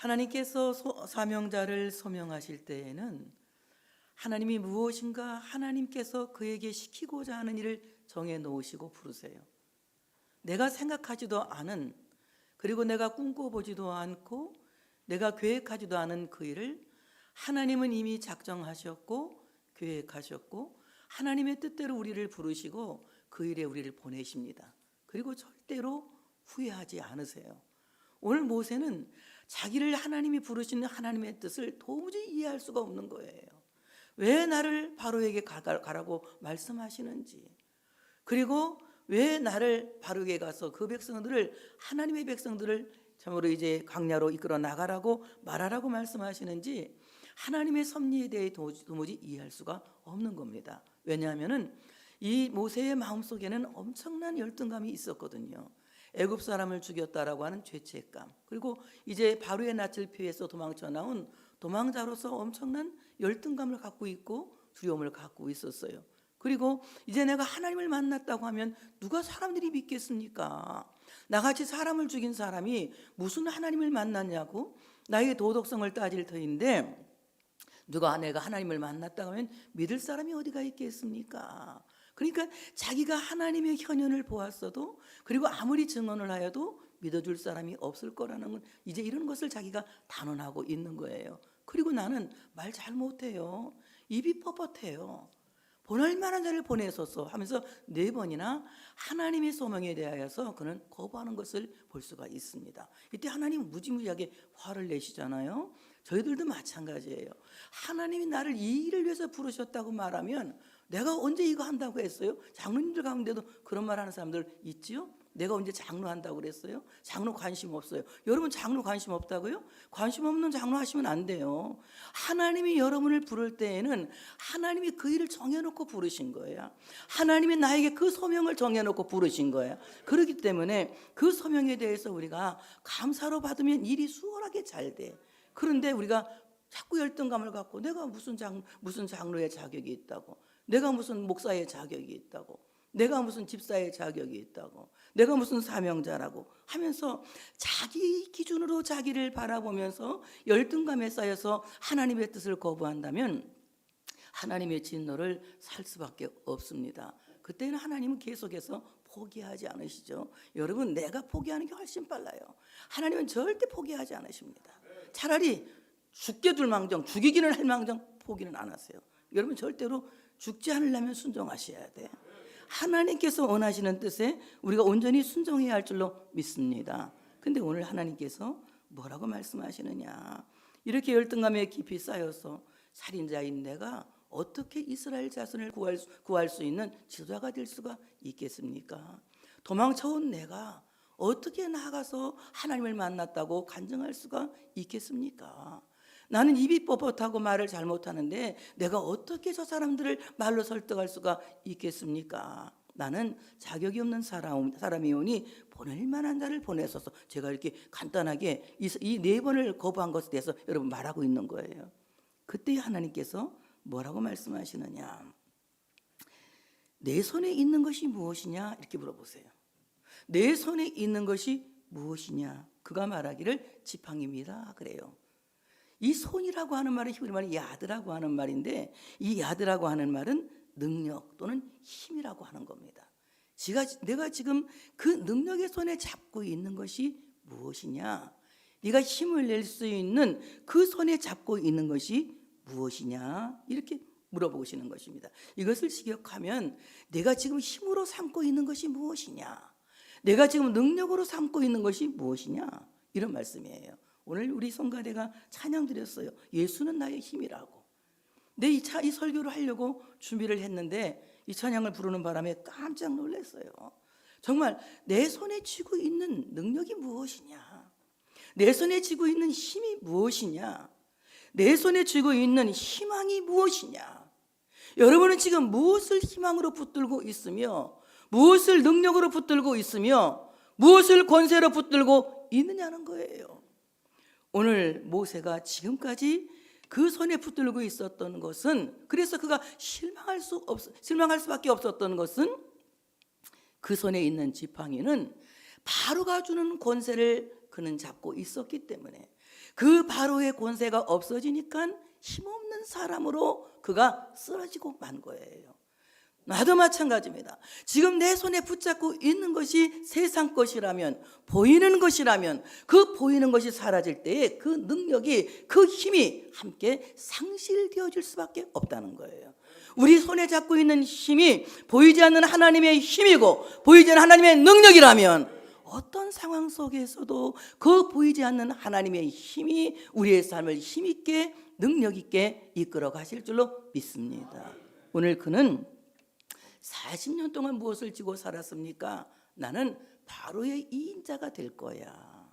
하나님께서 사명자를 소명하실 때에는 하나님이 무엇인가 하나님께서 그에게 시키고자 하는 일을 정해 놓으시고 부르세요. 내가 생각하지도 않은, 그리고 내가 꿈꿔보지도 않고 내가 계획하지도 않은 그 일을 하나님은 이미 작정하셨고 계획하셨고 하나님의 뜻대로 우리를 부르시고 그 일에 우리를 보내십니다. 그리고 절대로 후회하지 않으세요. 오늘 모세는 자기를 하나님이 부르시는 하나님의 뜻을 도무지 이해할 수가 없는 거예요. 왜 나를 바로에게 가라고 말씀하시는지, 그리고 왜 나를 바로에게 가서 그 백성들을, 하나님의 백성들을 참으로 이제 광야로 이끌어 나가라고 말하라고 말씀하시는지 하나님의 섭리에 대해 도무지 이해할 수가 없는 겁니다. 왜냐하면은 이 모세의 마음속에는 엄청난 열등감이 있었거든요. 애굽 사람을 죽였다라고 하는 죄책감, 그리고 이제 바로의 낯을 피해서 도망쳐 나온 도망자로서 엄청난 열등감을 갖고 있고 두려움을 갖고 있었어요. 그리고 이제 내가 하나님을 만났다고 하면 누가 사람들이 믿겠습니까? 나같이 사람을 죽인 사람이 무슨 하나님을 만났냐고 나의 도덕성을 따질 터인데, 누가 내가 하나님을 만났다고 하면 믿을 사람이 어디가 있겠습니까? 그러니까 자기가 하나님의 현현을 보았어도, 그리고 아무리 증언을 하여도 믿어줄 사람이 없을 거라는 건 이제 이런 것을 자기가 단언하고 있는 거예요. 그리고 나는 말 잘 못해요. 입이 뻣뻣해요. 보낼 만한 자를 보내소서 하면서 4번이나 하나님의 소명에 대하여서 그는 거부하는 것을 볼 수가 있습니다. 이때 하나님은 무지무지하게 화를 내시잖아요. 저희들도 마찬가지예요. 하나님이 나를 이 일을 위해서 부르셨다고 말하면 내가 언제 이거 한다고 했어요? 장로님들 가운데도 그런 말 하는 사람들 있지요? 내가 언제 장로 한다고 그랬어요? 장로 관심 없어요. 여러분 장로 관심 없다고요? 관심 없는 장로 하시면 안 돼요. 하나님이 여러분을 부를 때에는 하나님이 그 일을 정해놓고 부르신 거예요. 하나님이 나에게 그 소명을 정해놓고 부르신 거예요. 그렇기 때문에 그 소명에 대해서 우리가 감사로 받으면 일이 수월하게 잘 돼. 그런데 우리가 자꾸 열등감을 갖고 내가 무슨 장로의 자격이 있다고, 내가 무슨 목사의 자격이 있다고, 내가 무슨 집사의 자격이 있다고, 내가 무슨 사명자라고 하면서 자기 기준으로 자기를 바라보면서 열등감에 쌓여서 하나님의 뜻을 거부한다면 하나님의 진노를 살 수밖에 없습니다. 그때는 하나님은 계속해서 포기하지 않으시죠. 여러분, 내가 포기하는 게 훨씬 빨라요. 하나님은 절대 포기하지 않으십니다. 차라리 죽게 둘 망정, 죽이기는 할 망정 포기는 안 하세요. 여러분 절대로 죽지 않으려면 순종하셔야 돼요. 하나님께서 원하시는 뜻에 우리가 온전히 순종해야 할 줄로 믿습니다. 근데 오늘 하나님께서 뭐라고 말씀하시느냐, 이렇게 열등감에 깊이 쌓여서 살인자인 내가 어떻게 이스라엘 자손을 구할 수 있는 지도자가 될 수가 있겠습니까? 도망쳐온 내가 어떻게 나가서 하나님을 만났다고 간증할 수가 있겠습니까? 나는 입이 뻣뻣하고 말을 잘 못하는데 내가 어떻게 저 사람들을 말로 설득할 수가 있겠습니까? 나는 자격이 없는 사람이오니 보낼 만한 자를 보내소서. 제가 이렇게 간단하게 이 4번을 거부한 것에 대해서 여러분 말하고 있는 거예요. 그때 하나님께서 뭐라고 말씀하시느냐, 내 손에 있는 것이 무엇이냐 이렇게 물어보세요. 내 손에 있는 것이 무엇이냐? 그가 말하기를 지팡이입니다 그래요. 이 손이라고 하는 말은 히브리 말이 야드라고 하는 말인데, 이 야드라고 하는 말은 능력 또는 힘이라고 하는 겁니다. 내가 지금 그 능력의 손에 잡고 있는 것이 무엇이냐? 네가 힘을 낼 수 있는 그 손에 잡고 있는 것이 무엇이냐? 이렇게 물어보시는 것입니다. 이것을 직역하면 내가 지금 힘으로 삼고 있는 것이 무엇이냐? 내가 지금 능력으로 삼고 있는 것이 무엇이냐? 이런 말씀이에요. 오늘 우리 성가대가 찬양 드렸어요. 예수는 나의 힘이라고. 내 이 설교를 하려고 준비를 했는데 이 찬양을 부르는 바람에 깜짝 놀랐어요. 정말 내 손에 쥐고 있는 능력이 무엇이냐? 내 손에 쥐고 있는 힘이 무엇이냐? 내 손에 쥐고 있는 희망이 무엇이냐? 여러분은 지금 무엇을 희망으로 붙들고 있으며, 무엇을 능력으로 붙들고 있으며, 무엇을 권세로 붙들고 있느냐는 거예요. 오늘 모세가 지금까지 그 손에 붙들고 있었던 것은, 그래서 그가 실망할 수밖에 없었던 것은, 그 손에 있는 지팡이는 바로가 주는 권세를 그는 잡고 있었기 때문에 그 바로의 권세가 없어지니까 힘없는 사람으로 그가 쓰러지고 만 거예요. 나도 마찬가지입니다. 지금 내 손에 붙잡고 있는 것이 세상 것이라면, 보이는 것이라면, 그 보이는 것이 사라질 때에 그 능력이, 그 힘이 함께 상실되어질 수밖에 없다는 거예요. 우리 손에 잡고 있는 힘이 보이지 않는 하나님의 힘이고 보이지 않는 하나님의 능력이라면 어떤 상황 속에서도 그 보이지 않는 하나님의 힘이 우리의 삶을 힘있게 능력있게 이끌어 가실 줄로 믿습니다. 오늘 그는 40년 동안 무엇을 지고 살았습니까? 나는 바로의 2인자가 될 거야.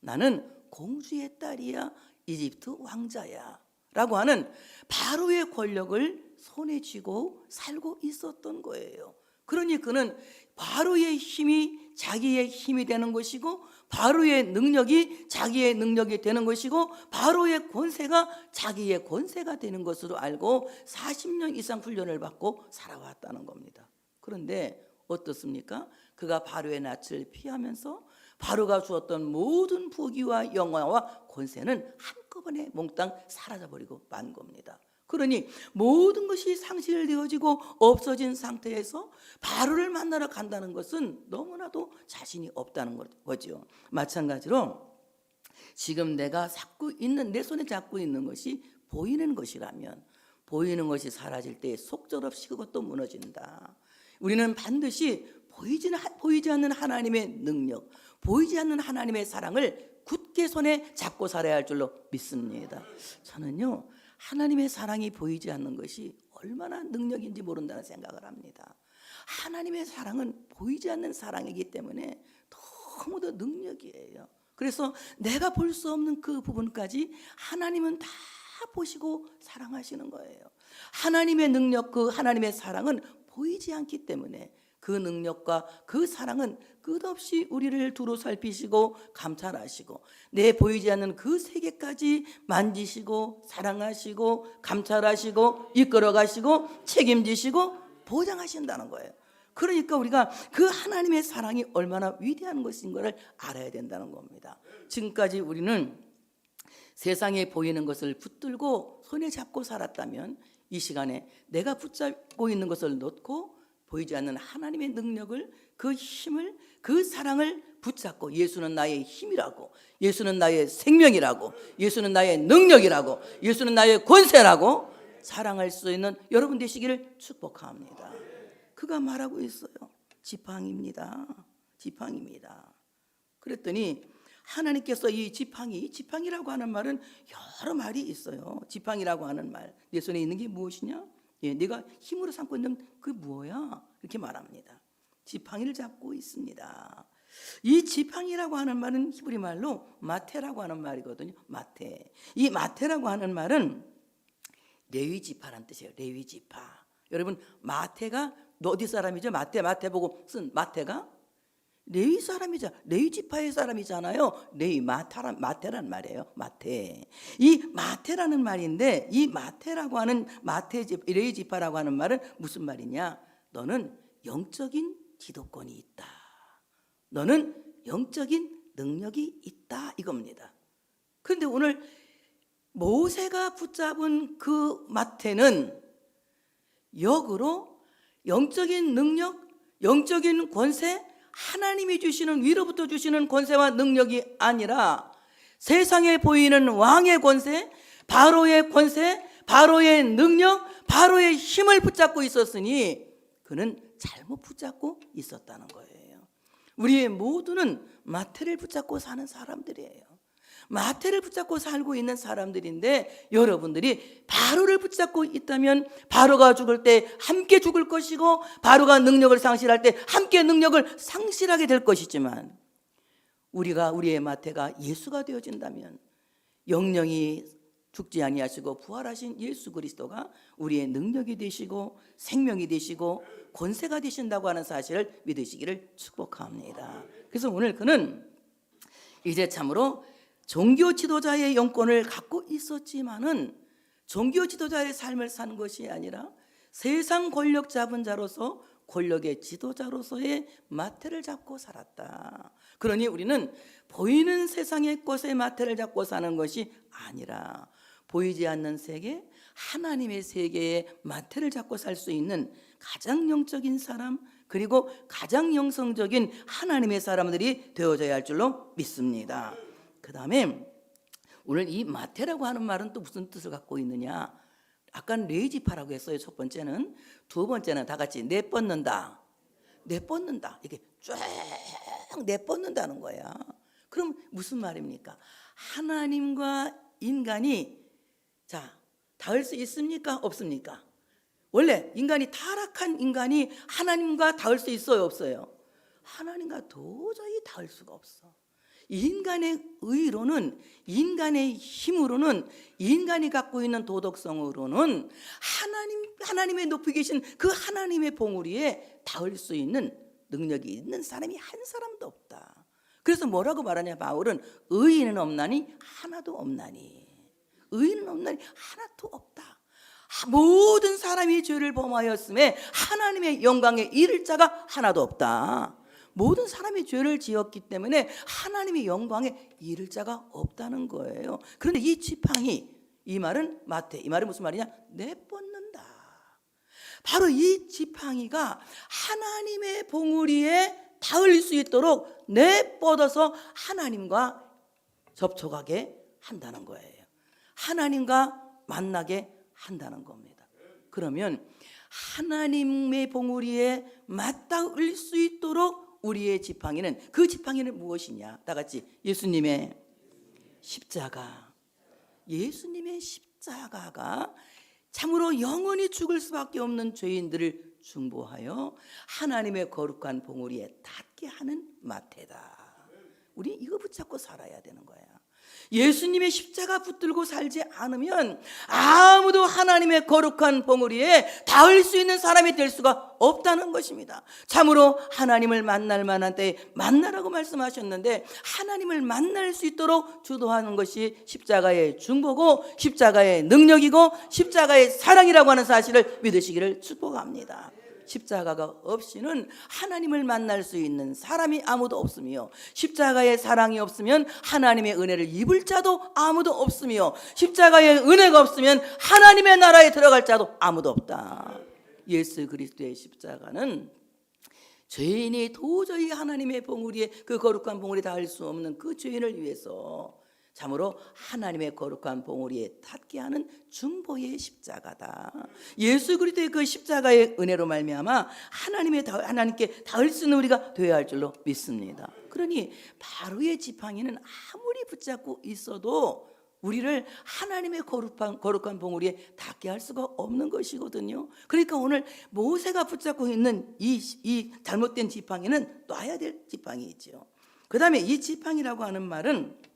나는 공주의 딸이야. 이집트 왕자야. 라고 하는 바로의 권력을 손에 쥐고 살고 있었던 거예요. 그러니 그는 바로의 힘이 자기의 힘이 되는 것이고 바로의 능력이 자기의 능력이 되는 것이고 바로의 권세가 자기의 권세가 되는 것으로 알고 40년 이상 훈련을 받고 살아왔다는 겁니다. 그런데 어떻습니까? 그가 바로의 낯을 피하면서 바로가 주었던 모든 부귀와 영화와 권세는 한꺼번에 몽땅 사라져버리고 만 겁니다. 그러니 모든 것이 상실되어지고 없어진 상태에서 바로를 만나러 간다는 것은 너무나도 자신이 없다는 거죠. 마찬가지로 지금 내가 잡고 있는, 내 손에 잡고 있는 것이 보이는 것이라면 보이는 것이 사라질 때 속절없이 그것도 무너진다. 우리는 반드시 보이지 않는 하나님의 능력, 보이지 않는 하나님의 사랑을 굳게 손에 잡고 살아야 할 줄로 믿습니다. 저는요, 하나님의 사랑이 보이지 않는 것이 얼마나 능력인지 모른다는 생각을 합니다. 하나님의 사랑은 보이지 않는 사랑이기 때문에 너무도 능력이에요. 그래서 내가 볼 수 없는 그 부분까지 하나님은 다 보시고 사랑하시는 거예요. 하나님의 능력, 그 하나님의 사랑은 보이지 않기 때문에 그 능력과 그 사랑은 끝없이 우리를 두루 살피시고 감찰하시고 내 보이지 않는 그 세계까지 만지시고 사랑하시고 감찰하시고 이끌어가시고 책임지시고 보장하신다는 거예요. 그러니까 우리가 그 하나님의 사랑이 얼마나 위대한 것인 것을 알아야 된다는 겁니다. 지금까지 우리는 세상에 보이는 것을 붙들고 손에 잡고 살았다면 이 시간에 내가 붙잡고 있는 것을 놓고 보이지 않는 하나님의 능력을, 그 힘을, 그 사랑을 붙잡고 예수는 나의 힘이라고, 예수는 나의 생명이라고, 예수는 나의 능력이라고, 예수는 나의 권세라고 사랑할 수 있는 여러분 되시기를 축복합니다. 그가 말하고 있어요. 지팡이입니다. 지팡이입니다. 그랬더니 하나님께서 이 지팡이라고 하는 말은 여러 말이 있어요. 지팡이라고 하는 말, 내 손에 있는 게 무엇이냐? 네가 힘으로 삼고 있는 그게 뭐야? 이렇게 말합니다. 지팡이를 잡고 있습니다. 이 지팡이라고 하는 말은 히브리 말로 마테라고 하는 말이거든요. 마테. 이 마테라고 하는 말은 레위 지파란 뜻이에요. 레위 지파. 여러분, 마테가 어디 사람이죠? 마테 보고 쓴 마테가 레위 사람이죠. 레위 지파의 사람이잖아요. 레위 마테란 말이에요. 마테. 이 마테라는 말인데 이 마테라고 하는 레위 지파라고 하는 말은 무슨 말이냐? 너는 영적인 기도권이 있다. 너는 영적인 능력이 있다 이겁니다. 그런데 오늘 모세가 붙잡은 그 마테는 역으로 영적인 능력, 영적인 권세, 하나님이 주시는, 위로부터 주시는 권세와 능력이 아니라 세상에 보이는 왕의 권세, 바로의 권세, 바로의 능력, 바로의 힘을 붙잡고 있었으니 그는 잘못 붙잡고 있었다는 거예요. 우리 모두는 마테를 붙잡고 사는 사람들이에요. 마테를 붙잡고 살고 있는 사람들인데 여러분들이 바로를 붙잡고 있다면 바로가 죽을 때 함께 죽을 것이고 바로가 능력을 상실할 때 함께 능력을 상실하게 될 것이지만 우리의 마테가 예수가 되어진다면 영영이 죽지 아니하시고 부활하신 예수 그리스도가 우리의 능력이 되시고 생명이 되시고 권세가 되신다고 하는 사실을 믿으시기를 축복합니다. 그래서 오늘 그는 이제 참으로 종교 지도자의 영권을 갖고 있었지만은 종교 지도자의 삶을 산 것이 아니라 세상 권력 잡은 자로서 권력의 지도자로서의 마태를 잡고 살았다. 그러니 우리는 보이는 세상의 것의 마태를 잡고 사는 것이 아니라 보이지 않는 세계, 하나님의 세계의 마태를 잡고 살 수 있는 가장 영적인 사람, 그리고 가장 영성적인 하나님의 사람들이 되어져야 할 줄로 믿습니다. 그 다음에 오늘 이 마태라고 하는 말은 또 무슨 뜻을 갖고 있느냐? 아까는 레이지파라고 했어요. 첫 번째는. 두 번째는 다 같이 내뻗는다. 내뻗는다. 이게 쫙 내뻗는다는 거야. 그럼 무슨 말입니까? 하나님과 인간이 닿을 수 있습니까? 없습니까? 원래 인간이 타락한 인간이 하나님과 닿을 수 있어요? 없어요? 하나님과 도저히 닿을 수가 없어. 인간의 의로는, 인간의 힘으로는, 인간이 갖고 있는 도덕성으로는 하나님의 높이 계신 그 하나님의 봉우리에 닿을 수 있는 능력이 있는 사람이 한 사람도 없다. 그래서 뭐라고 말하냐? 바울은 의인은 없나니 하나도 없나니. 의인은 없나니 하나도 없다. 모든 사람이 죄를 범하였음에 하나님의 영광에 이를 자가 하나도 없다. 모든 사람이 죄를 지었기 때문에 하나님의 영광에 이를 자가 없다는 거예요. 그런데 이 지팡이, 이 말은 마태, 이 말은 무슨 말이냐? 내뻗는다. 바로 이 지팡이가 하나님의 봉우리에 닿을 수 있도록 내뻗어서 하나님과 접촉하게 한다는 거예요. 하나님과 만나게 한다는 겁니다. 그러면 하나님의 봉우리에 맞닿을 수 있도록 우리의 지팡이는, 그 지팡이는 무엇이냐? 다 같이 예수님의 십자가. 예수님의 십자가가 참으로 영원히 죽을 수밖에 없는 죄인들을 중보하여 하나님의 거룩한 봉우리에 닿게 하는 마태다. 우리 이거 붙잡고 살아야 되는 거야. 예수님의 십자가 붙들고 살지 않으면 아무도 하나님의 거룩한 봉우리에 닿을 수 있는 사람이 될 수가 없다는 것입니다. 참으로 하나님을 만날 만한 때에 만나라고 말씀하셨는데, 하나님을 만날 수 있도록 주도하는 것이 십자가의 중보고 십자가의 능력이고 십자가의 사랑이라고 하는 사실을 믿으시기를 축복합니다. 십자가가 없이는 하나님을 만날 수 있는 사람이 아무도 없으며, 십자가의 사랑이 없으면 하나님의 은혜를 입을 자도 아무도 없으며, 십자가의 은혜가 없으면 하나님의 나라에 들어갈 자도 아무도 없다. 예수 그리스도의 십자가는 죄인이 도저히 하나님의 봉우리에, 그 거룩한 봉우리에 닿을 수 없는 그 죄인을 위해서 참으로 하나님의 거룩한 봉우리에 닿게 하는 중보의 십자가다. 예수 그리스도의 그 십자가의 은혜로 말미암아 하나님께 닿을 수 있는 우리가 되어야 할 줄로 믿습니다. 그러니 바로의 지팡이는 아무리 붙잡고 있어도 우리를 하나님의 거룩한 봉우리에 닿게 할 수가 없는 것이거든요. 그러니까 오늘 모세가 붙잡고 있는 이 잘못된 지팡이는 놔야 될 지팡이죠. 그 다음에 이 지팡이라고 하는 말은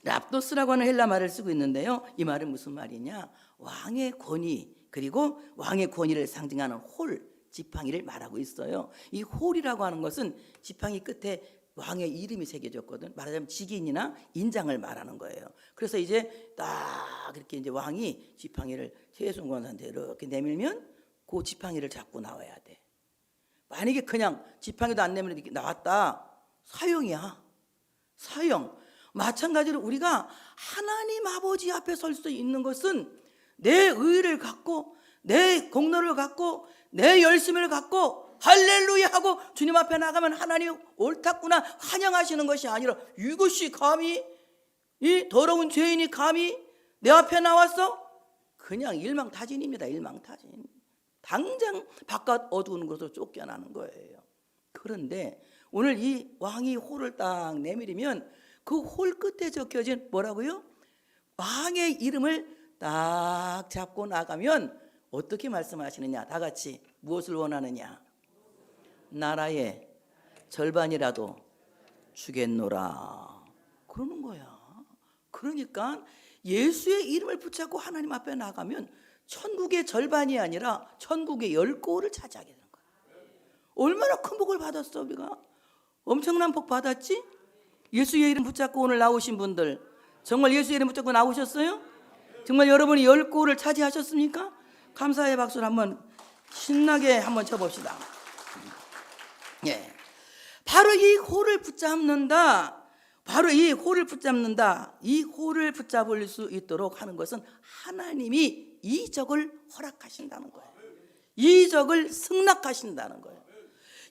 랍도스라고 하는 헬라 말을 쓰고 있는데요. 이 말은 무슨 말이냐? 왕의 권위, 그리고 왕의 권위를 상징하는 홀, 지팡이를 말하고 있어요. 이 홀이라고 하는 것은 지팡이 끝에 왕의 이름이 새겨졌거든. 말하자면 직인이나 인장을 말하는 거예요. 그래서 이제 딱 이렇게 이제 왕이 지팡이를 세손관한테 이렇게 내밀면 그 지팡이를 잡고 나와야 돼. 만약에 그냥 지팡이도 안 내밀면 이렇게 나왔다, 사형이야. 사형. 마찬가지로 우리가 하나님 아버지 앞에 설 수 있는 것은 내 의를 갖고, 내 공로를 갖고, 내 열심을 갖고 할렐루야 하고 주님 앞에 나가면 하나님 옳았구나 환영하시는 것이 아니라, 이것이 감히, 이 더러운 죄인이 감히 내 앞에 나왔어? 그냥 일망타진입니다. 일망타진. 당장 바깥 어두운 곳으로 쫓겨나는 거예요. 그런데 오늘 이 왕이 홀을 딱 내밀으면 그 홀 끝에 적혀진 뭐라고요? 왕의 이름을 딱 잡고 나가면 어떻게 말씀하시느냐? 다 같이 무엇을 원하느냐? 나라의 절반이라도 주겠노라. 그러는 거야. 그러니까 예수의 이름을 붙잡고 하나님 앞에 나가면 천국의 절반이 아니라 천국의 10고를 차지하게 되는 거야. 얼마나 큰 복을 받았어 우리가? 엄청난 복 받았지? 예수의 이름 붙잡고 오늘 나오신 분들, 정말 예수의 이름 붙잡고 나오셨어요? 정말 여러분이 10고를 차지하셨습니까? 감사의 박수를 한번 신나게 한번 쳐봅시다. 예. 바로 이 홀을 붙잡는다. 바로 이 홀을 붙잡는다. 이 홀을 붙잡을 수 있도록 하는 것은 하나님이 이적을 허락하신다는 거예요. 이적을 승낙하신다는 거예요.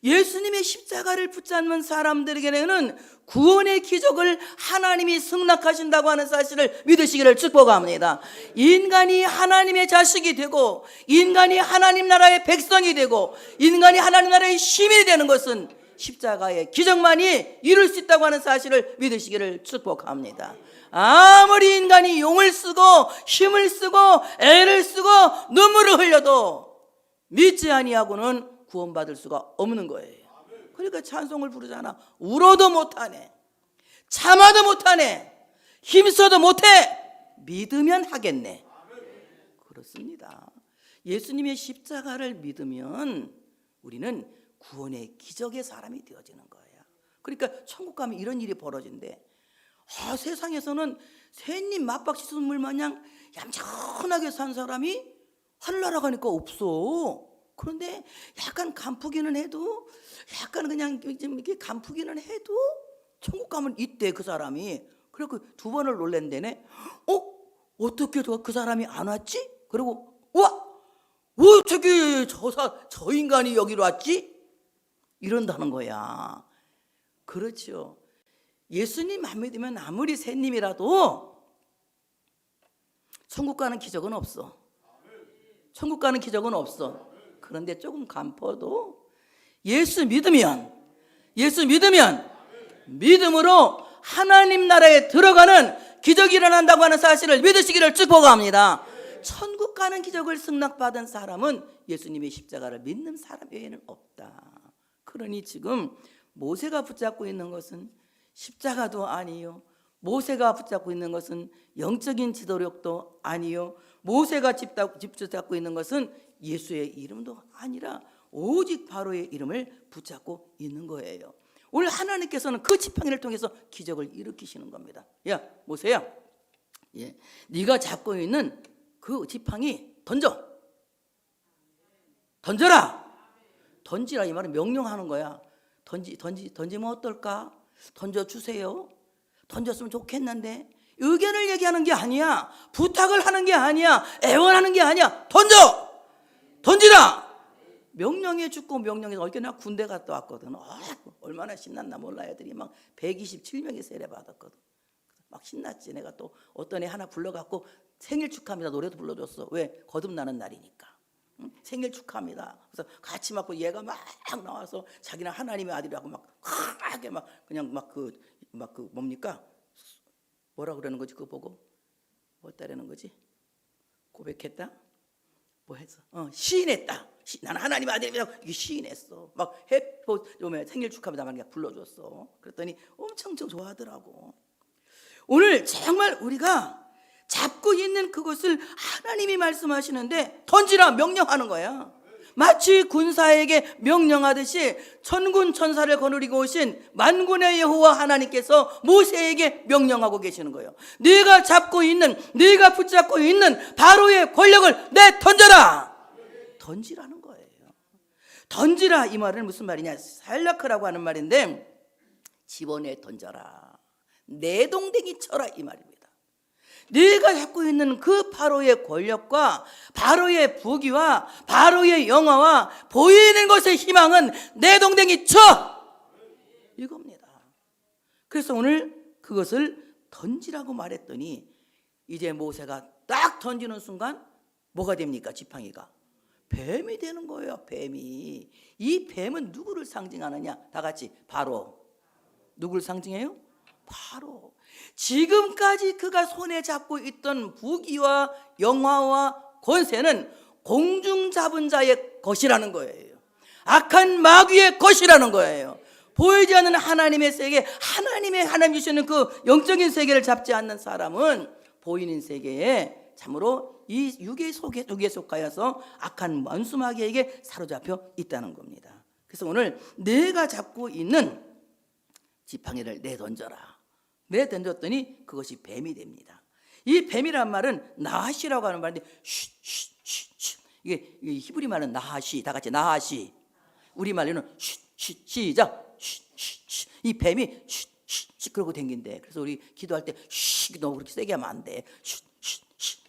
예수님의 십자가를 붙잡는 사람들에게는 구원의 기적을 하나님이 승낙하신다고 하는 사실을 믿으시기를 축복합니다. 인간이 하나님의 자식이 되고 인간이 하나님 나라의 백성이 되고 인간이 하나님 나라의 시민이 되는 것은 십자가의 기적만이 이룰 수 있다고 하는 사실을 믿으시기를 축복합니다. 아무리 인간이 용을 쓰고 힘을 쓰고 애를 쓰고 눈물을 흘려도 믿지 아니하고는 구원받을 수가 없는 거예요. 그러니까 찬송을 부르잖아. 울어도 못하네, 참아도 못하네, 힘써도 못해, 믿으면 하겠네. 그렇습니다. 예수님의 십자가를 믿으면 우리는 구원의 기적의 사람이 되어지는 거예요. 그러니까 천국 가면 이런 일이 벌어진대. 세상에서는 샌님 맞박시순물 마냥 얌전하게 산 사람이 하늘나라 가니까 없어. 그런데 약간 간푸기는 해도, 약간 그냥 좀 이렇게 간푸기는 해도 천국 가면 있대, 그 사람이. 그래서 두 번을 놀랜대네. 어떻게 그 사람이 안 왔지? 그리고 어떻게 저 인간이 여기로 왔지? 이런다는 거야. 그렇죠. 예수님 안 믿으면 아무리 샌님이라도 천국 가는 기적은 없어. 천국 가는 기적은 없어. 그런데 조금 간퍼도 예수 믿으면 믿음으로 하나님 나라에 들어가는 기적이 일어난다고 하는 사실을 믿으시기를 축복합니다. 천국 가는 기적을 승낙받은 사람은 예수님의 십자가를 믿는 사람 외에는 없다. 그러니 지금 모세가 붙잡고 있는 것은 십자가도 아니요, 모세가 붙잡고 있는 것은 영적인 지도력도 아니요, 모세가 붙잡고 있는 것은 예수의 이름도 아니라 오직 바로의 이름을 붙잡고 있는 거예요. 오늘 하나님께서는 그 지팡이를 통해서 기적을 일으키시는 겁니다. 야 모세야, 네가 잡고 있는 그 지팡이 던져라. 던지라 이 말은 명령하는 거야. 던지면 어떨까? 던져주세요. 던졌으면 좋겠는데. 의견을 얘기하는 게 아니야, 부탁을 하는 게 아니야, 애원하는 게 아니야. 던지라. 명령해 주고 명령해서 어저께 나 군대 갔다 왔거든. 얼마나 신났나 몰라. 애들이 막 127명이 세례 받았거든. 막 신났지. 내가 또 어떤 애 하나 불러갖고 생일 축하합니다 노래도 불러줬어. 왜? 거듭나는 날이니까. 생일 축하합니다. 그래서 같이 막 얘가 막 나와서 자기는 하나님의 아들이라고 막 크게 막 그냥 막 그 뭡니까? 뭐라 그러는 거지? 그거 보고 뭐 따르는 거지? 고백했다? 뭐 했어? 시인했다. 나는 하나님의 아들이라고 이게 시인했어. 막 생일 축하합니다 막 불러줬어. 그랬더니 엄청 좋아하더라고. 오늘 정말 우리가 잡고 있는 그것을 하나님이 말씀하시는데 던지라 명령하는 거야. 마치 군사에게 명령하듯이 천군 천사를 거느리고 오신 만군의 여호와 하나님께서 모세에게 명령하고 계시는 거예요. 네가 붙잡고 있는 바로의 권력을 던져라. 던지라는 거예요. 던지라 이 말은 무슨 말이냐? 살라크라고 하는 말인데 집어내 던져라. 내동댕이 쳐라 이 말입니다. 네가 갖고 있는 그 바로의 권력과 바로의 부귀와 바로의 영화와 보이는 것의 희망은 내동댕이 쳐! 이겁니다. 그래서 오늘 그것을 던지라고 말했더니 이제 모세가 딱 던지는 순간 뭐가 됩니까? 지팡이가 뱀이 되는 거예요. 뱀이. 이 뱀은 누구를 상징하느냐? 다 같이 바로. 누구를 상징해요? 바로. 지금까지 그가 손에 잡고 있던 부귀와 영화와 권세는 공중 잡은 자의 것이라는 거예요. 악한 마귀의 것이라는 거예요. 보이지 않는 하나님의 세계, 하나님 주시는 그 영적인 세계를 잡지 않는 사람은 보이는 세계에 참으로 이 육에 속하여서 악한 원수 마귀에게 사로잡혀 있다는 겁니다. 그래서 오늘 내가 잡고 있는 지팡이를 내던져라. 내던졌더니 그것이 뱀이 됩니다. 이 뱀이란 말은 나하시라고 하는 말인데 이게 히브리 말은 나하시, 다 같이 나하시. 우리 말로는 시작. 이 뱀이 그러고 댕긴대. 그래서 우리 기도할 때 너무 그렇게 세게 하면 안 돼.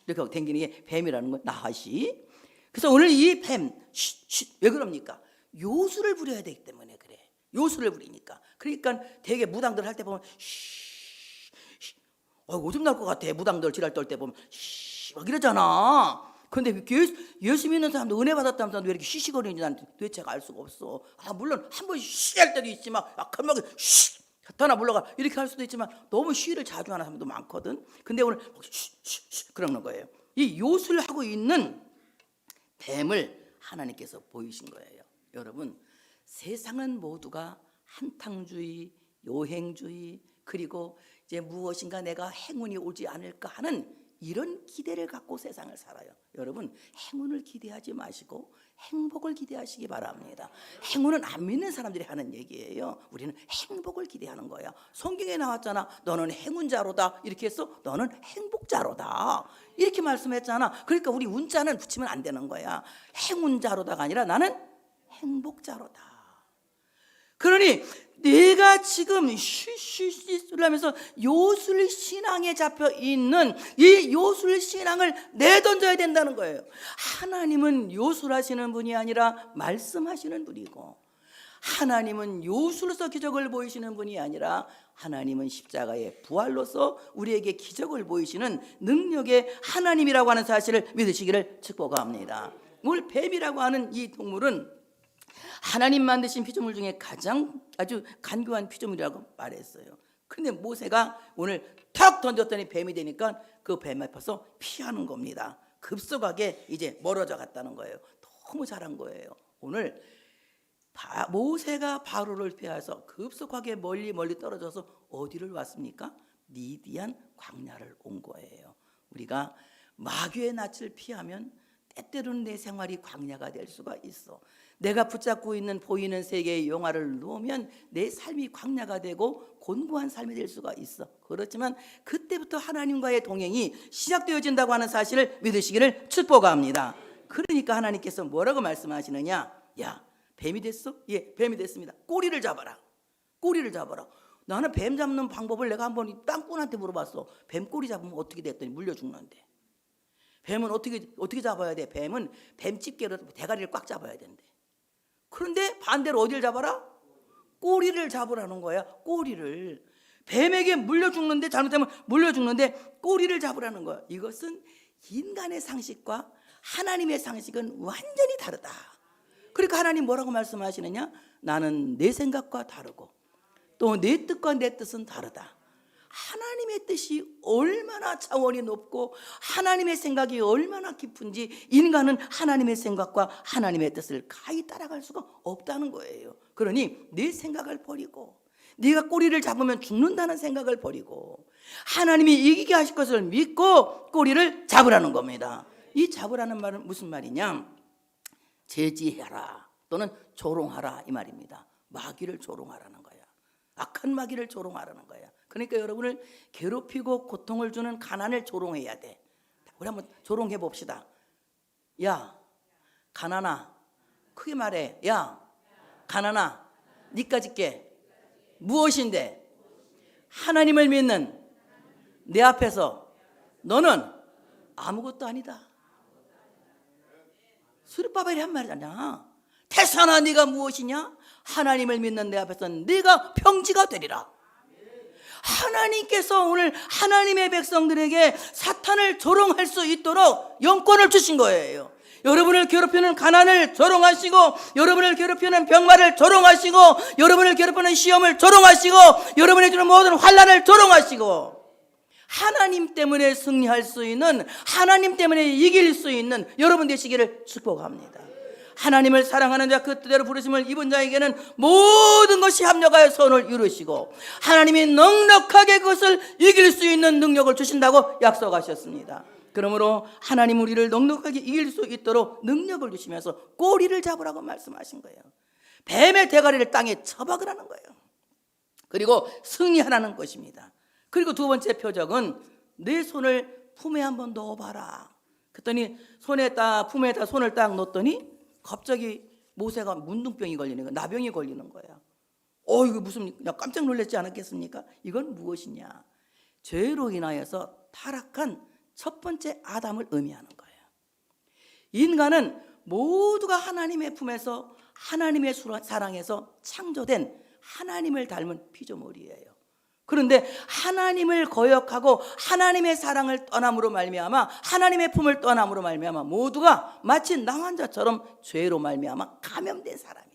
이렇게 하고 댕기는 게 뱀이라는 거야. 나하시. 그래서 오늘 이 뱀 왜 그럽니까? 요술을 부려야 되기 때문에 그래. 요술을 부리니까. 그러니까 되게 무당들 할 때 보면 오줌 날 것 같아. 무당들 지랄 떨 때 보면 막 이러잖아. 근데 예수 믿는 사람도 은혜 받았다는 사람도 왜 이렇게 쉬쉬거리는지 난 도대체가 알 수가 없어. 물론 한 번 쉬할 때도 있지만 큰막에 하나 물러가 이렇게 할 수도 있지만 너무 쉬를 자주 하는 사람도 많거든. 근데 오늘 그러는 거예요. 이 요술하고 있는 뱀을 하나님께서 보이신 거예요. 여러분, 세상은 모두가 한탕주의, 요행주의, 그리고 이제 무엇인가 내가 행운이 오지 않을까 하는 이런 기대를 갖고 세상을 살아요. 여러분, 행운을 기대하지 마시고 행복을 기대하시기 바랍니다. 행운은 안 믿는 사람들이 하는 얘기예요. 우리는 행복을 기대하는 거야. 성경에 나왔잖아. 너는 행운자로다. 이렇게 해서 너는 행복자로다. 이렇게 말씀했잖아. 그러니까 우리 운자는 붙이면 안 되는 거야. 행운자로다가 아니라 나는 행복자로다. 그러니 내가 지금 쉬쉬쉬를 하면서 요술 신앙에 잡혀 있는 이 요술 신앙을 내던져야 된다는 거예요. 하나님은 요술하시는 분이 아니라 말씀하시는 분이고, 하나님은 요술로서 기적을 보이시는 분이 아니라 하나님은 십자가의 부활로서 우리에게 기적을 보이시는 능력의 하나님이라고 하는 사실을 믿으시기를 축복합니다. 오늘 뱀이라고 하는 이 동물은 하나님 만드신 피조물 중에 가장 아주 간교한 피조물이라고 말했어요. 그런데 모세가 오늘 턱 던졌더니 뱀이 되니까 그 뱀 앞에서 피하는 겁니다. 급속하게 이제 멀어져 갔다는 거예요. 너무 잘한 거예요. 오늘 모세가 바로를 피해서 급속하게 멀리 떨어져서 어디를 왔습니까? 미디안 광야를 온 거예요. 우리가 마귀의 낯을 피하면 때때로는 내 생활이 광야가 될 수가 있어. 내가 붙잡고 있는 보이는 세계의 영화를 놓으면 내 삶이 광야가 되고 곤고한 삶이 될 수가 있어. 그렇지만 그때부터 하나님과의 동행이 시작되어진다고 하는 사실을 믿으시기를 축복합니다. 그러니까 하나님께서 뭐라고 말씀하시느냐? 야, 뱀이 됐어? 예, 뱀이 됐습니다. 꼬리를 잡아라. 꼬리를 잡아라. 나는 뱀 잡는 방법을 내가 한번 땅꾼한테 물어봤어. 뱀 꼬리 잡으면 어떻게 됐더니 물려 죽는데. 뱀은 어떻게 잡아야 돼? 뱀은 뱀 집게로 대가리를 꽉 잡아야 된대. 그런데 반대로 어디를 잡아라? 꼬리를 잡으라는 거야. 꼬리를. 뱀에게 물려 죽는데, 잘못하면 물려 죽는데 꼬리를 잡으라는 거야. 이것은 인간의 상식과 하나님의 상식은 완전히 다르다. 그러니까 하나님 뭐라고 말씀하시느냐? 나는 내 생각과 다르고 또 내 뜻과 내 뜻은 다르다. 하나님의 뜻이 얼마나 차원이 높고 하나님의 생각이 얼마나 깊은지 인간은 하나님의 생각과 하나님의 뜻을 가히 따라갈 수가 없다는 거예요. 그러니 내 생각을 버리고 네가 꼬리를 잡으면 죽는다는 생각을 버리고 하나님이 이기게 하실 것을 믿고 꼬리를 잡으라는 겁니다. 이 잡으라는 말은 무슨 말이냐? 제지해라 또는 조롱하라 이 말입니다. 마귀를 조롱하라는 거야. 악한 마귀를 조롱하라는 거야. 그러니까 여러분을 괴롭히고 고통을 주는 가난을 조롱해야 돼. 우리 한번 조롱해 봅시다. 야, 가난아, 크게 말해. 야, 가난아, 니까짓 게 무엇인데 하나님을 믿는 내 앞에서 너는 아무것도 아니다. 수르바벨이 한 말이잖아. 태산아, 네가 무엇이냐? 하나님을 믿는 내 앞에서는 네가 평지가 되리라. 하나님께서 오늘 하나님의 백성들에게 사탄을 조롱할 수 있도록 영권을 주신 거예요. 여러분을 괴롭히는 가난을 조롱하시고, 여러분을 괴롭히는 병마를 조롱하시고, 여러분을 괴롭히는 시험을 조롱하시고, 여러분이 주는 모든 환난을 조롱하시고, 하나님 때문에 승리할 수 있는, 하나님 때문에 이길 수 있는 여러분 되시기를 축복합니다. 하나님을 사랑하는 자, 그 뜻대로 부르심을 입은 자에게는 모든 것이 합력하여 선을 이루시고 하나님이 넉넉하게 그것을 이길 수 있는 능력을 주신다고 약속하셨습니다. 그러므로 하나님 우리를 넉넉하게 이길 수 있도록 능력을 주시면서 꼬리를 잡으라고 말씀하신 거예요. 뱀의 대가리를 땅에 쳐박으라는 거예요. 그리고 승리하라는 것입니다. 그리고 두 번째 표적은 내 손을 품에 한번 넣어봐라. 그랬더니 품에다 손을 딱 넣었더니 갑자기 모세가 문둥병이 걸리는 거야. 나병이 걸리는 거야. 이거 무슨, 깜짝 놀랐지 않았겠습니까? 이건 무엇이냐? 죄로 인하여서 타락한 첫 번째 아담을 의미하는 거예요. 인간은 모두가 하나님의 품에서 하나님의 사랑에서 창조된 하나님을 닮은 피조물이에요. 그런데 하나님을 거역하고 하나님의 사랑을 떠남으로 말미암아, 하나님의 품을 떠남으로 말미암아 모두가 마치 나환자처럼 죄로 말미암아 감염된 사람이야.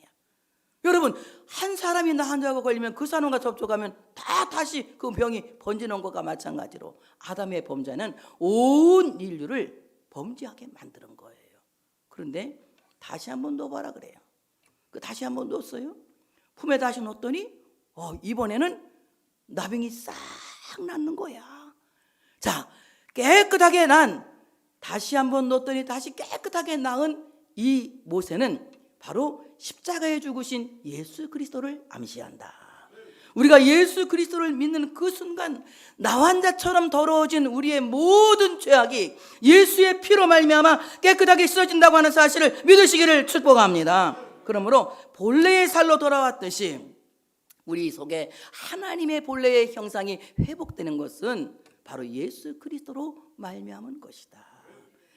여러분, 한 사람이 나환자가 걸리면 그 사람과 접촉하면 다시 그 병이 번지는 것과 마찬가지로 아담의 범죄는 온 인류를 범죄하게 만드는 거예요. 그런데 다시 한번 놓아봐라 그래요. 다시 한번 놓았어요. 품에 다시 놓았더니 이번에는 나병이 싹 낫는 거야. 자, 깨끗하게 다시 한번 놓았더니 다시 깨끗하게 나은 이 모세는 바로 십자가에 죽으신 예수 그리스도를 암시한다. 우리가 예수 그리스도를 믿는 그 순간 나환자처럼 더러워진 우리의 모든 죄악이 예수의 피로 말미암아 깨끗하게 씻어진다고 하는 사실을 믿으시기를 축복합니다. 그러므로 본래의 살로 돌아왔듯이 우리 속에 하나님의 본래의 형상이 회복되는 것은 바로 예수 그리스도로 말미암은 것이다.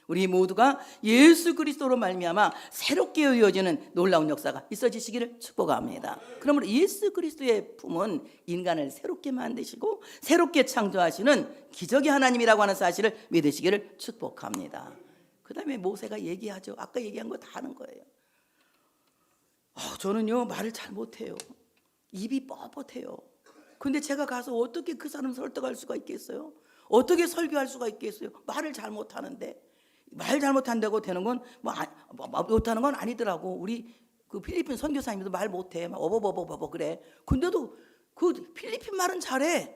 우리 모두가 예수 그리스도로 말미암아 새롭게 이어지는 놀라운 역사가 있어지시기를 축복합니다. 그러므로 예수 그리스도의 품은 인간을 새롭게 만드시고 새롭게 창조하시는 기적의 하나님이라고 하는 사실을 믿으시기를 축복합니다. 그 다음에 모세가 얘기하죠. 아까 얘기한 거 다 하는 거예요. 저는요 말을 잘 못해요. 입이 뻣뻣해요. 근데 제가 가서 어떻게 그 사람 설득할 수가 있겠어요? 어떻게 설교할 수가 있겠어요? 말을 잘 못하는데. 말 잘못한다고 되는 건 못하는 건 아니더라고. 우리 그 필리핀 선교사님도 말 못해. 막 어버버버버 그래. 근데도 그 필리핀 말은 잘해.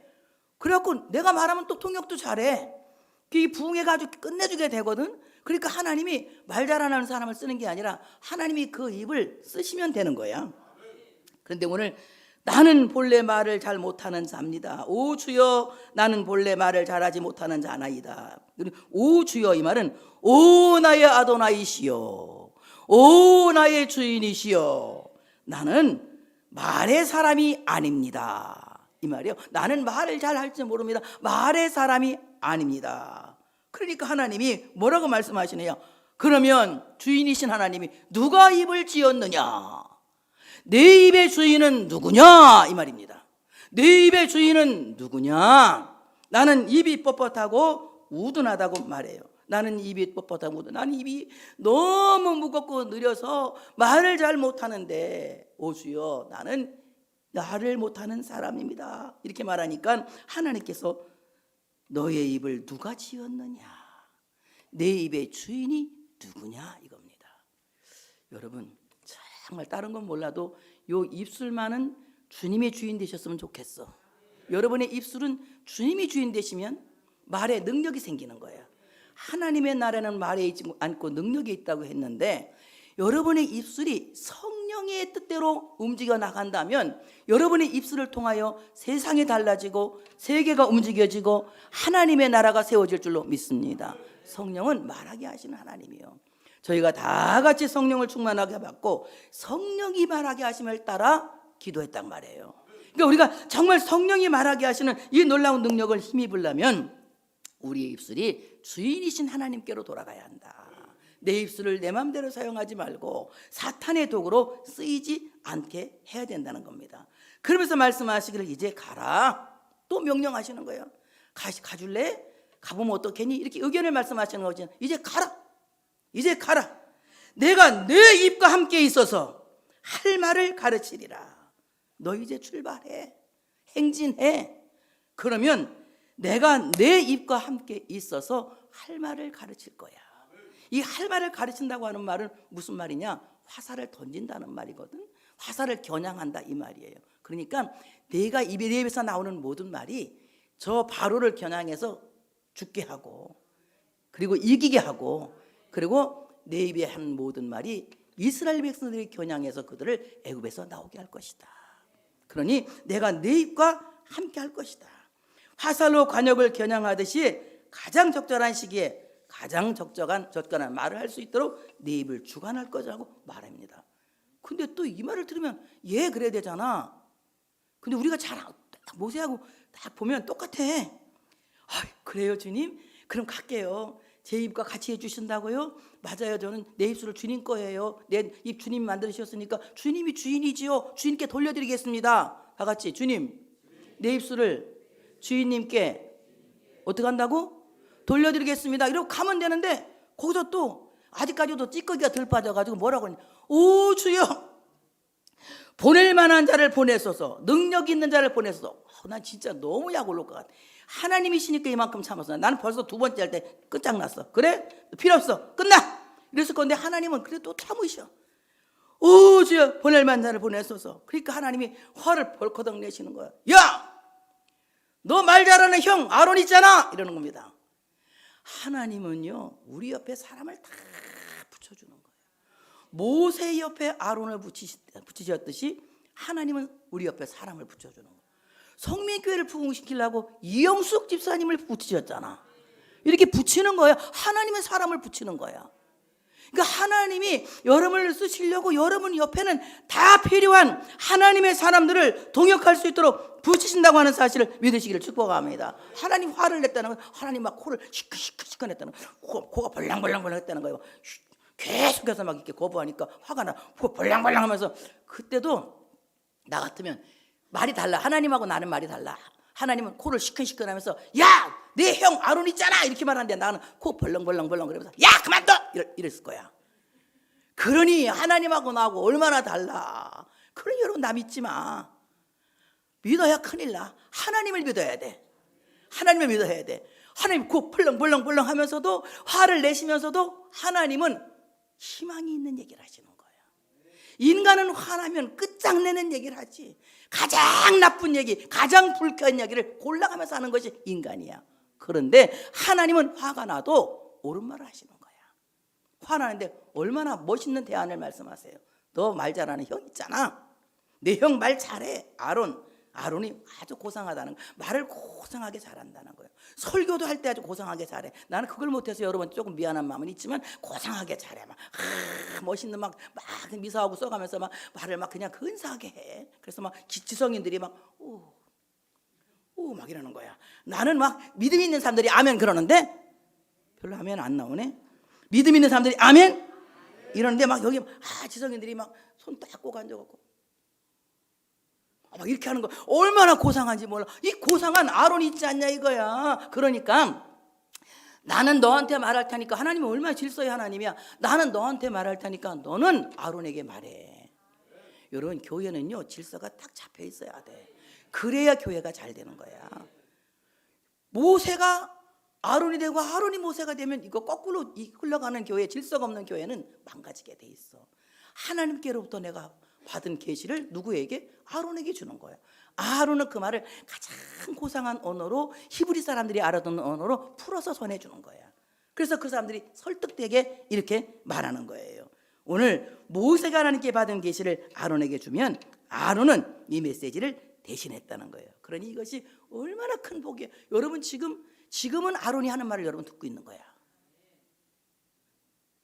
그래갖고 내가 말하면 또 통역도 잘해. 이 부흥해가지고 끝내주게 되거든. 그러니까 하나님이 말 잘하는 사람을 쓰는 게 아니라 하나님이 그 입을 쓰시면 되는 거야. 그런데 오늘 나는 본래 말을 잘 못하는 자입니다. 오 주여, 나는 본래 말을 잘하지 못하는 자나이다. 오 주여, 이 말은 오 나의 아도나이시여, 오 나의 주인이시여, 나는 말의 사람이 아닙니다. 이 말이요. 나는 말을 잘 할지 모릅니다. 말의 사람이 아닙니다. 그러니까 하나님이 뭐라고 말씀하시느냐? 그러면 주인이신 하나님이 누가 입을 지었느냐? 내 입의 주인은 누구냐? 이 말입니다. 내 입의 주인은 누구냐? 나는 입이 뻣뻣하고 우둔하다고 말해요. 나는 입이 뻣뻣하고 우둔. 나는 입이 너무 무겁고 느려서 말을 잘 못하는데 오 주여, 나는 말을 못하는 사람입니다. 이렇게 말하니까 하나님께서 너의 입을 누가 지었느냐? 내 입의 주인이 누구냐? 이겁니다. 여러분, 정말 다른 건 몰라도 요 입술만은 주님의 주인 되셨으면 좋겠어. 여러분의 입술은 주님이 주인 되시면 말에 능력이 생기는 거예요. 하나님의 나라는 말에 있지 않고 능력이 있다고 했는데, 여러분의 입술이 성령의 뜻대로 움직여 나간다면 여러분의 입술을 통하여 세상이 달라지고 세계가 움직여지고 하나님의 나라가 세워질 줄로 믿습니다. 성령은 말하게 하시는 하나님이요. 저희가 다 같이 성령을 충만하게 받고 성령이 말하게 하심을 따라 기도했단 말이에요. 그러니까 우리가 정말 성령이 말하게 하시는 이 놀라운 능력을 힘입으려면 우리의 입술이 주인이신 하나님께로 돌아가야 한다. 내 입술을 내 마음대로 사용하지 말고 사탄의 도구로 쓰이지 않게 해야 된다는 겁니다. 그러면서 말씀하시기를 이제 가라. 또 명령하시는 거예요. 가줄래? 가보면 어떻겠니? 이렇게 의견을 말씀하시는 거죠. 이제 가라. 이제 가라. 내가 내 입과 함께 있어서 할 말을 가르치리라. 너 이제 출발해. 행진해. 그러면 내가 내 입과 함께 있어서 할 말을 가르칠 거야. 이 할 말을 가르친다고 하는 말은 무슨 말이냐? 화살을 던진다는 말이거든. 화살을 겨냥한다 이 말이에요. 그러니까 내가 내 입에서 나오는 모든 말이 저 바로를 겨냥해서 죽게 하고, 그리고 이기게 하고, 그리고 내 입에 한 모든 말이 이스라엘 백성들이 겨냥해서 그들을 애굽에서 나오게 할 것이다. 그러니 내가 내 입과 함께 할 것이다. 화살로 관역을 겨냥하듯이 가장 적절한 시기에 가장 적절한 말을 할 수 있도록 네 입을 주관할 거라고 말합니다. 근데 또 이 말을 들으면 예 그래야 되잖아. 근데 우리가 잘 모세하고 딱 보면 똑같아. 그래요 주님? 그럼 갈게요. 제 입과 같이 해주신다고요? 맞아요. 저는 내 입술을 주님 거예요. 내 입 주님 만드셨으니까 주님이 주인이지요. 주님께 돌려드리겠습니다. 다 같이 주님 내 입술을 주인님께 어떻게 한다고? 돌려드리겠습니다. 이러고 가면 되는데 거기서 또 아직까지도 찌꺼기가 덜 빠져가지고 뭐라고 하냐. 오 주여 보낼 만한 자를 보내소서. 능력 있는 자를 보내소서. 난 진짜 너무 약 올릴 것 같아. 하나님이시니까 이만큼 참았어. 나는 벌써 두 번째 할 때 끝장났어. 그래? 필요 없어. 끝나. 이랬을 건데 하나님은 그래도 또 참으셔. 오 주여 보낼 만한 자를 보내소서. 그러니까 하나님이 화를 벌컥 내시는 거야. 야! 너 말 잘하는 형 아론 있잖아. 이러는 겁니다. 하나님은요 우리 옆에 사람을 다 붙여주는 거예요. 모세 옆에 아론을 붙이셨듯이 하나님은 우리 옆에 사람을 붙여주는 거예요. 성민교회를 부흥시키려고 이영숙 집사님을 붙이셨잖아. 이렇게 붙이는 거야. 하나님은 사람을 붙이는 거야. 그러니까 하나님이 여러분을 쓰시려고 여러분 옆에는 다 필요한 하나님의 사람들을 동역할 수 있도록 붙이신다고 하는 사실을 믿으시기를 축복합니다. 하나님 화를 냈다는 건 하나님 막 코를 시큰시큰 했다는 거, 코가 벌랑벌랑 했다는 거예요. 계속해서 막 이렇게 거부하니까 화가 나. 코 벌랑벌랑 하면서 그때도 나 같으면 말이 달라. 하나님하고 나는 말이 달라. 하나님은 코를 시큰시큰 하면서 야! 내 형 아론 있잖아! 이렇게 말하는데 나는 코 벌렁벌렁 그러면서 야! 그만둬! 이랬을 거야. 그러니 하나님하고 나하고 얼마나 달라. 그러니 여러분 나 믿지 마. 믿어야 큰일 나. 하나님을 믿어야 돼. 하나님을 믿어야 돼. 하나님 코 벌렁벌렁 하면서도 화를 내시면서도 하나님은 희망이 있는 얘기를 하시는 거야. 인간은 화나면 끝장내는 얘기를 하지. 가장 나쁜 얘기, 가장 불쾌한 얘기를 골라가면서 하는 것이 인간이야. 그런데 하나님은 화가 나도 옳은 말을 하시는 거야. 화나는데 얼마나 멋있는 대안을 말씀하세요. 너 말 잘하는 형 있잖아. 내 형 말 잘해. 아론이 아주 고상하다는 거예요. 말을 고상하게 잘한다는 거예요. 설교도 할 때 아주 고상하게 잘해. 나는 그걸 못해서 여러분 조금 미안한 마음은 있지만 고상하게 잘해. 막 멋있는 막 미사하고 써가면서 막 말을 막 그냥 근사하게 해. 그래서 막 지성인들이 막 오 막 이러는 거야. 나는 막 믿음 있는 사람들이 아멘 그러는데 별로 아멘 안 나오네. 믿음 있는 사람들이 아멘 이러는데 막 여기 지성인들이 막 손 딱 꼭 앉아갖고 막 이렇게 하는 거 얼마나 고상한지 몰라. 이 고상한 아론이 있지 않냐 이거야. 그러니까 나는 너한테 말할 테니까 하나님은 얼마나 질서의 하나님이야. 나는 너한테 말할 테니까 너는 아론에게 말해. 여러분 교회는요 질서가 딱 잡혀 있어야 돼. 그래야 교회가 잘 되는 거야. 모세가 아론이 되고 아론이 모세가 되면 이거 거꾸로 흘러가는 교회, 질서가 없는 교회는 망가지게 돼 있어. 하나님께로부터 내가 받은 계시를 누구에게? 아론에게 주는 거예요. 아론은 그 말을 가장 고상한 언어로 히브리 사람들이 알아듣는 언어로 풀어서 전해주는 거야. 그래서 그 사람들이 설득되게 이렇게 말하는 거예요. 오늘 모세가 하나님께 받은 계시를 아론에게 주면 아론은 이 메시지를 대신했다는 거예요. 그러니 이것이 얼마나 큰 복이에요. 여러분 지금은 아론이 하는 말을 여러분 듣고 있는 거야.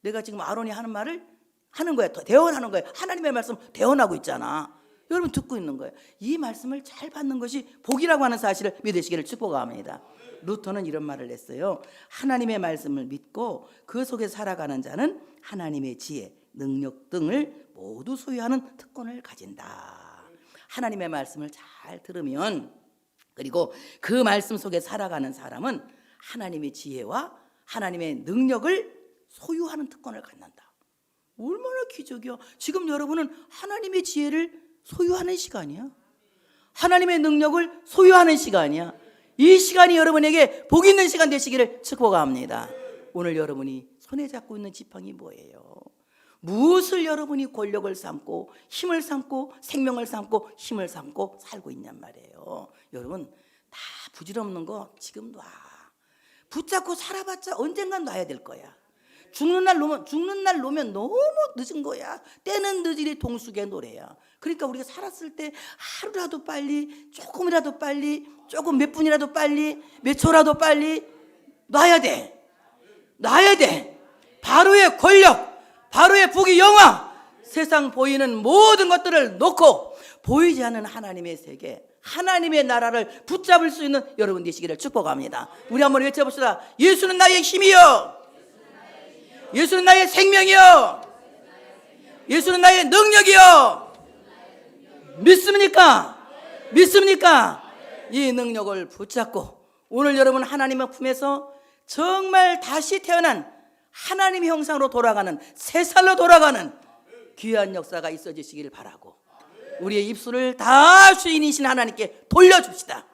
내가 지금 아론이 하는 말을 하는 거야. 대언하는 거야. 하나님의 말씀 대언하고 있잖아. 여러분 듣고 있는 거예요. 이 말씀을 잘 받는 것이 복이라고 하는 사실을 믿으시기를 축복합니다. 루터는 이런 말을 했어요. 하나님의 말씀을 믿고 그 속에 살아가는 자는 하나님의 지혜, 능력 등을 모두 소유하는 특권을 가진다. 하나님의 말씀을 잘 들으면 그리고 그 말씀 속에 살아가는 사람은 하나님의 지혜와 하나님의 능력을 소유하는 특권을 갖는다. 얼마나 기적이야. 지금 여러분은 하나님의 지혜를 소유하는 시간이야. 하나님의 능력을 소유하는 시간이야. 이 시간이 여러분에게 복 있는 시간 되시기를 축복합니다. 오늘 여러분이 손에 잡고 있는 지팡이 뭐예요? 무엇을 여러분이 권력을 삼고 힘을 삼고 생명을 삼고 힘을 삼고 살고 있냔 말이에요. 여러분 다 부질없는 거 지금 놔. 붙잡고 살아봤자 언젠간 놔야 될 거야. 죽는 날 놓으면 너무 늦은 거야. 때는 늦으리 동숙의 노래야. 그러니까 우리가 살았을 때 하루라도 빨리, 조금이라도 빨리, 조금 몇 분이라도 빨리, 몇 초라도 빨리 놔야 돼. 놔야 돼. 바로의 권력, 바로의 복이 영화, 세상 보이는 모든 것들을 놓고 보이지 않는 하나님의 세계, 하나님의 나라를 붙잡을 수 있는 여러분 되시기를 축복합니다. 우리 한번 외쳐봅시다. 예수는 나의 힘이요, 예수는 나의 생명이요, 예수는 나의 능력이요. 믿습니까? 믿습니까? 이 능력을 붙잡고 오늘 여러분 하나님의 품에서 정말 다시 태어난 하나님의 형상으로 돌아가는, 새 살로 돌아가는 귀한 역사가 있어지시길 바라고, 우리의 입술을 다 주인이신 하나님께 돌려줍시다.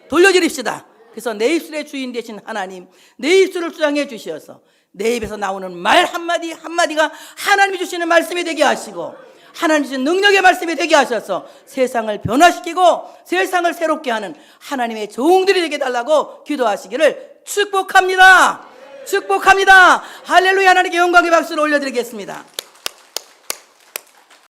돌려드립시다. 그래서 내 입술의 주인 되신 하나님, 내 입술을 주장해 주셔서 내 입에서 나오는 말 한마디 한마디가 하나님이 주시는 말씀이 되게 하시고, 하나님 주신 능력의 말씀이 되게 하셔서 세상을 변화시키고 세상을 새롭게 하는 하나님의 종들이 되게 달라고 기도하시기를 축복합니다. 축복합니다. 할렐루야. 하나님께 영광의 박수를 올려드리겠습니다.